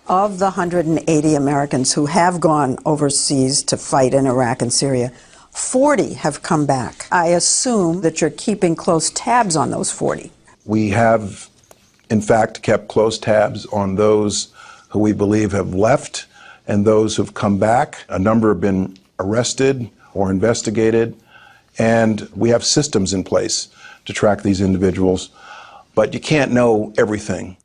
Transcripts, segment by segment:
Of the 180 Americans who have gone overseas to fight in Iraq and Syria, 40 have come back. I assume that you're keeping close tabs on those 40. We have, in fact, kept close tabs on those who we believe have left and those who've come back. A number have been arrested or investigated, and we have systems in place to track these individuals, but you can't know everything.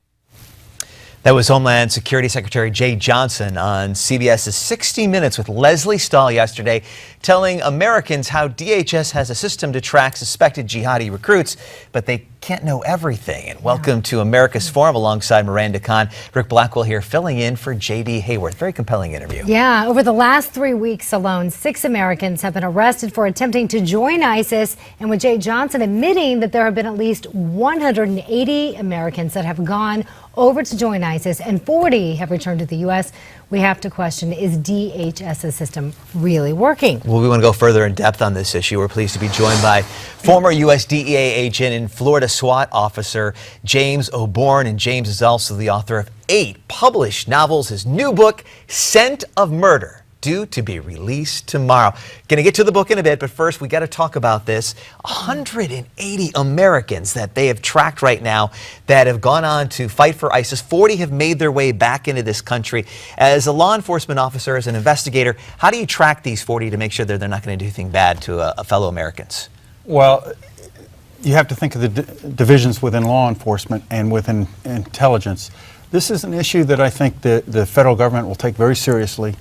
That was Homeland Security Secretary Jeh Johnson on CBS's 60 Minutes with Leslie Stahl yesterday, telling Americans how DHS has a system to track suspected jihadi recruits, but they can't know everything. And welcome to America's Forum alongside Miranda Khan. Rick Blackwell here filling in for J.D. Hayworth. Very compelling interview. Yeah, over the last 3 weeks alone, 6 Americans have been arrested for attempting to join ISIS, and with Jeh Johnson admitting that there have been at least 180 Americans that have gone over to join ISIS and 40 have returned to the U.S., we have to question, is DHS's system really working? Well, we want to go further in depth on this issue. We're pleased to be joined by former U.S. DEA agent and Florida SWAT officer James O'Born. And James is also the author of 8 published novels. His new book, Scent of Murder, due to be released tomorrow. Going to get to the book in a bit, but first we got to talk about this. 180 Americans that they have tracked right now that have gone on to fight for ISIS. 40 have made their way back into this country. As a law enforcement officer, as an investigator, how do you track these 40 to make sure that they're not going to do anything bad to fellow Americans? Well, you have to think of the divisions within law enforcement and within intelligence. This is an issue that I think the federal government will take very seriously.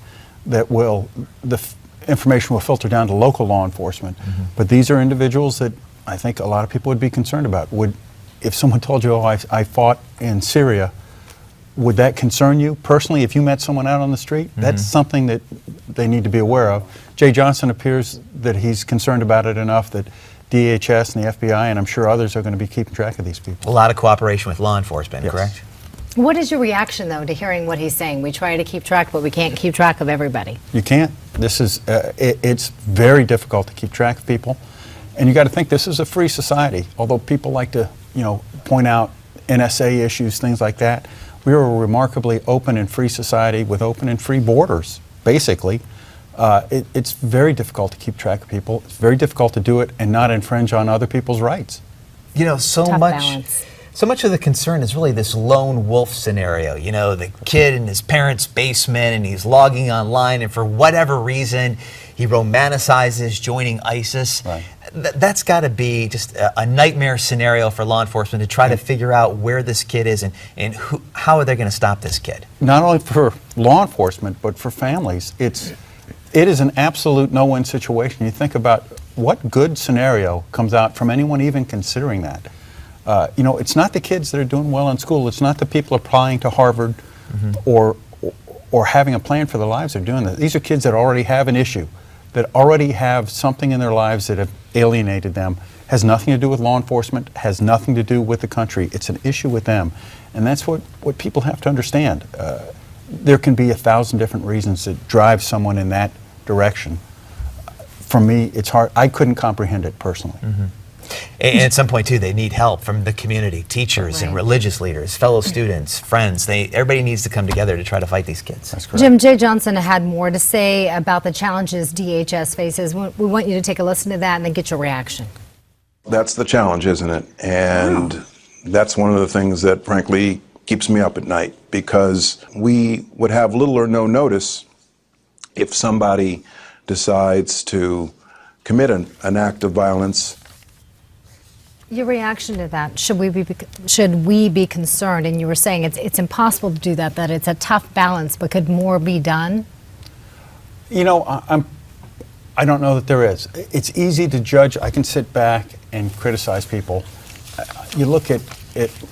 Information will filter down to local law enforcement. But these are individuals that I think a lot of people would be concerned about. If someone told you, oh, I fought in Syria, would that concern you personally if you met someone out on the street? That's something that they need to be aware of. Jeh Johnson appears that he's concerned about it enough that DHS and the FBI, and I'm sure others, are going to be keeping track of these people. A lot of cooperation with law enforcement, yes. Correct? What is your reaction, though, to hearing what he's saying? We try to keep track, but we can't keep track of everybody. You can't. This is, it's very difficult to keep track of people. And you got to think this is a free society. Although people like to, point out NSA issues, things like that. We are a remarkably open and free society with open and free borders, basically. It's very difficult to keep track of people. It's very difficult to do it and not infringe on other people's rights. So much of the concern is really this lone wolf scenario. The kid in his parents' basement and he's logging online, and for whatever reason, he romanticizes joining ISIS. Right. That's got to be just a nightmare scenario for law enforcement to try to figure out where this kid is and how are they going to stop this kid. Not only for law enforcement, but for families. It is an absolute no-win situation. You think about what good scenario comes out from anyone even considering that. It's not the kids that are doing well in school. It's not the people applying to Harvard or having a plan for their lives that are doing that. These are kids that already have an issue, that already have something in their lives that have alienated them. Has nothing to do with law enforcement, has nothing to do with the country. It's an issue with them. And that's what people have to understand. There can be 1,000 different reasons that drive someone in that direction. For me, it's hard. I couldn't comprehend it personally. And at some point, too, they need help from the community, teachers and religious leaders, fellow students, friends. Everybody needs to come together to try to fight these kids. That's correct. Jim, Jeh Johnson had more to say about the challenges DHS faces. We want you to take a listen to that and then get your reaction. That's the challenge, isn't it? And that's one of the things that, frankly, keeps me up at night, because we would have little or no notice if somebody decides to commit an act of violence. Your reaction to that, should we be concerned? And you were saying it's impossible to do that it's a tough balance, but could more be done? I don't know that there is. It's easy to judge. I can sit back and criticize people. You look at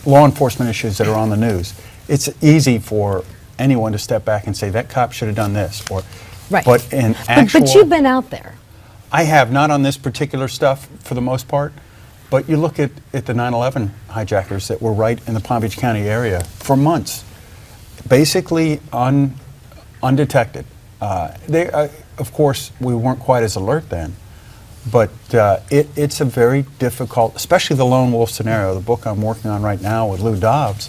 law enforcement issues that are on the news. It's easy for anyone to step back and say that cop should have done this, right. But in actual, but you've been out there. I have, not on this particular stuff for the most part. But you look at the 9/11 hijackers that were right in the Palm Beach County area for months, basically undetected. Of course, we weren't quite as alert then, but it's a very difficult, especially the lone wolf scenario, the book I'm working on right now with Lou Dobbs.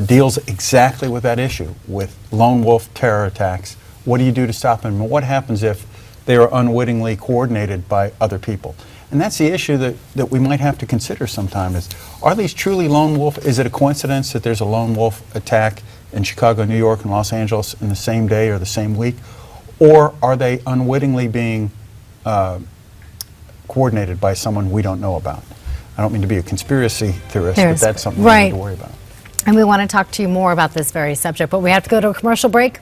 deals exactly with that issue, with lone wolf terror attacks. What do you do to stop them? And what happens if they are unwittingly coordinated by other people? And that's the issue that we might have to consider sometime is, are these truly lone wolf? Is it a coincidence that there's a lone wolf attack in Chicago, New York, and Los Angeles in the same day or the same week? Or are they unwittingly being coordinated by someone we don't know about? I don't mean to be a conspiracy theorist, but that's something we need to worry about. And we want to talk to you more about this very subject, but we have to go to a commercial break.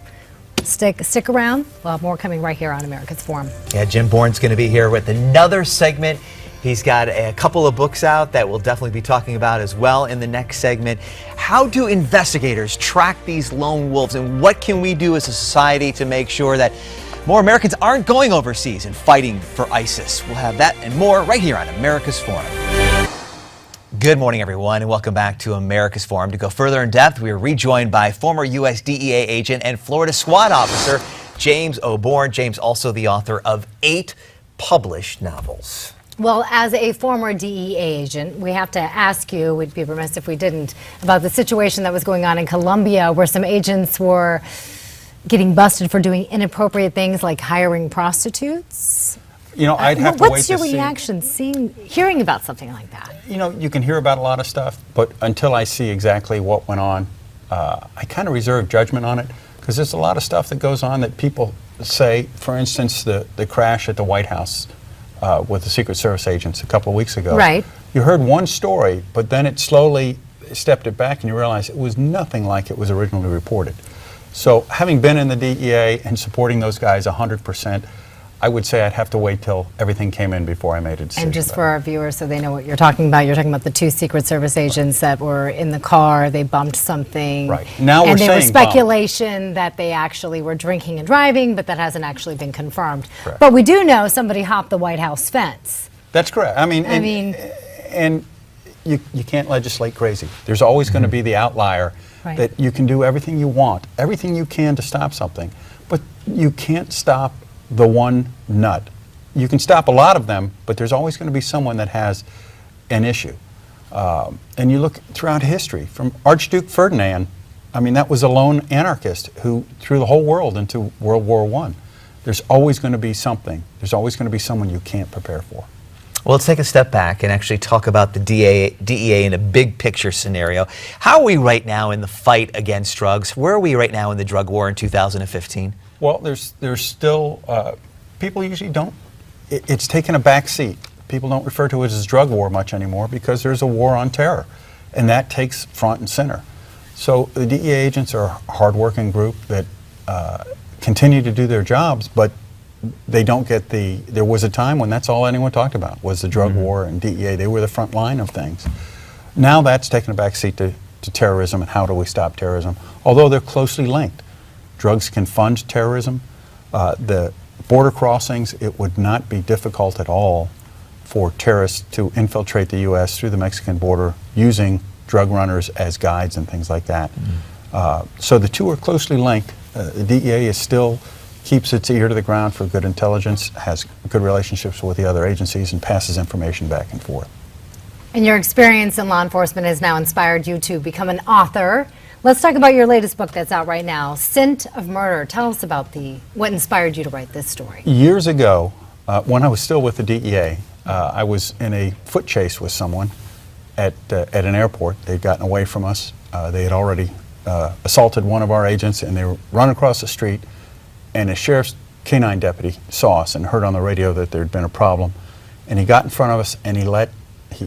Stick around. We'll have more coming right here on America's Forum. Yeah, Jim Bourne's going to be here with another segment. He's got a couple of books out that we'll definitely be talking about as well in the next segment. How do investigators track these lone wolves, and what can we do as a society to make sure that more Americans aren't going overseas and fighting for ISIS? We'll have that and more right here on America's Forum. Good morning, everyone, and welcome back to America's Forum. To go further in depth, we are rejoined by former U.S. DEA agent and Florida SWAT officer James O'Bourne. James, also the author of 8 published novels. Well, as a former DEA agent, we have to ask you, we'd be remiss if we didn't, about the situation that was going on in Colombia where some agents were getting busted for doing inappropriate things like hiring prostitutes. You know, I'd have to wait to see. What's your reaction hearing about something like that? You know, you can hear about a lot of stuff, but until I see exactly what went on, I kind of reserve judgment on it, because there's a lot of stuff that goes on that people say. For instance, the crash at the White House with the Secret Service agents a couple of weeks ago. Right. You heard one story, but then it slowly stepped it back and you realize it was nothing like it was originally reported. So having been in the DEA and supporting those guys 100%, I would say I'd have to wait till everything came in before I made a decision. And just for our viewers, so they know what you're talking about the 2 Secret Service agents that were in the car, they bumped something. Right. Now we're and there was saying speculation that they actually were drinking and driving, but that hasn't actually been confirmed. Correct. But we do know somebody hopped the White House fence. That's correct. And you can't legislate crazy. There's always going to be the outlier that you can do everything you want, everything you can to stop something, but you can't stop the one nut. You can stop a lot of them, but there's always going to be someone that has an issue. And you look throughout history, from Archduke Ferdinand, I mean, that was a lone anarchist who threw the whole world into World War I. There's always going to be something. There's always going to be someone you can't prepare for. Well, let's take a step back and actually talk about the DEA in a big picture scenario. How are we right now in the fight against drugs? Where are we right now in the drug war in 2015? Well, there's still, people usually don't, it's taken a back seat. People don't refer to it as drug war much anymore because there's a war on terror, and that takes front and center. So the DEA agents are a hardworking group that continue to do their jobs, but they don't get there was a time when that's all anyone talked about was the drug war and DEA. They were the front line of things. Now that's taken a back seat to terrorism and how do we stop terrorism, although they're closely linked. Drugs can fund terrorism. The border crossings, it would not be difficult at all for terrorists to infiltrate the U.S. through the Mexican border using drug runners as guides and things like that. So the two are closely linked. The DEA still keeps its ear to the ground for good intelligence, has good relationships with the other agencies, and passes information back and forth. And your experience in law enforcement has now inspired you to become an author. Let's talk about your latest book that's out right now, Scent of Murder. Tell us about what inspired you to write this story. Years ago, when I was still with the DEA, I was in a foot chase with someone at an airport. They'd gotten away from us. They had already assaulted one of our agents, and they were running across the street, and a sheriff's canine deputy saw us and heard on the radio that there'd been a problem. And he got in front of us, and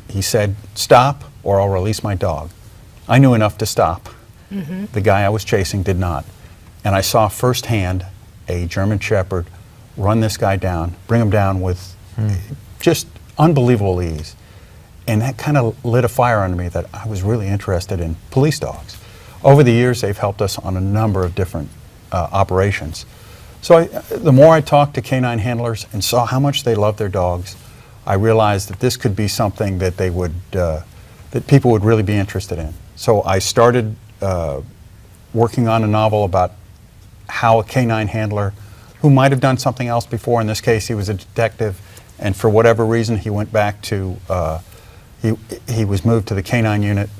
he said, "Stop, or I'll release my dog." I knew enough to stop. The guy I was chasing did not. And I saw firsthand a German Shepherd run this guy down, bring him down with just unbelievable ease. And that kind of lit a fire under me that I was really interested in police dogs. Over the years, they've helped us on a number of different operations. So the more I talked to canine handlers and saw how much they love their dogs, I realized that this could be something that that people would really be interested in. So I started working on a novel about how a canine handler who might have done something else before, in this case he was a detective, and for whatever reason he went back to, he was moved to the canine unit,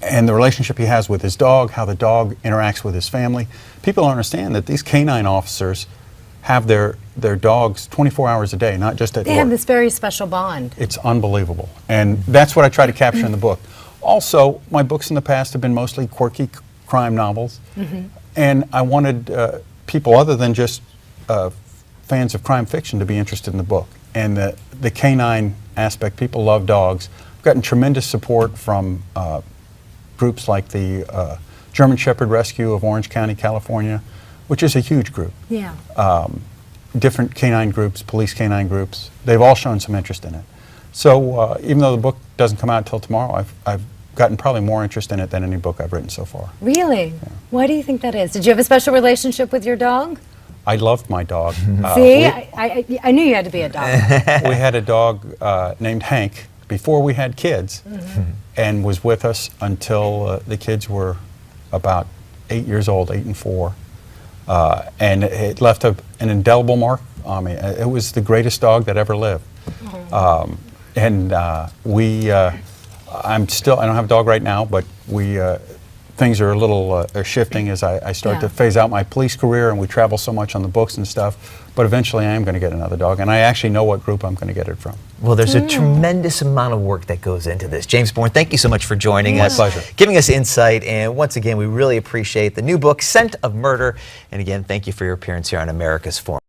and the relationship he has with his dog, how the dog interacts with his family. People don't understand that these canine officers have their dogs 24 hours a day, not just at They work. have this very special bond. It's unbelievable. And that's what I try to capture in the book. Also, my books in the past have been mostly quirky crime novels. And I wanted people other than just fans of crime fiction to be interested in the book. And the canine aspect, people love dogs. I've gotten tremendous support from groups like the German Shepherd Rescue of Orange County, California, which is a huge group. Yeah. Different canine groups, police canine groups, they've all shown some interest in it. So even though the book doesn't come out until tomorrow, I've gotten probably more interest in it than any book I've written so far. Really? Why do you think that is? Did you have a special relationship with your dog? I loved my dog. See, I knew you had to be a dog. We had a dog named Hank before we had kids, and was with us until the kids were about 8 years old, 8 and 4. And it left an indelible mark on me. It was the greatest dog that ever lived. I don't have a dog right now, but things are a little shifting as I start to phase out my police career, and we travel so much on the books and stuff. But eventually I am going to get another dog, and I actually know what group I'm going to get it from. Well, there's a tremendous amount of work that goes into this. James Bourne, thank you so much for joining us. My pleasure. Giving us insight, and once again, we really appreciate the new book, Scent of Murder. And again, thank you for your appearance here on America's Forum.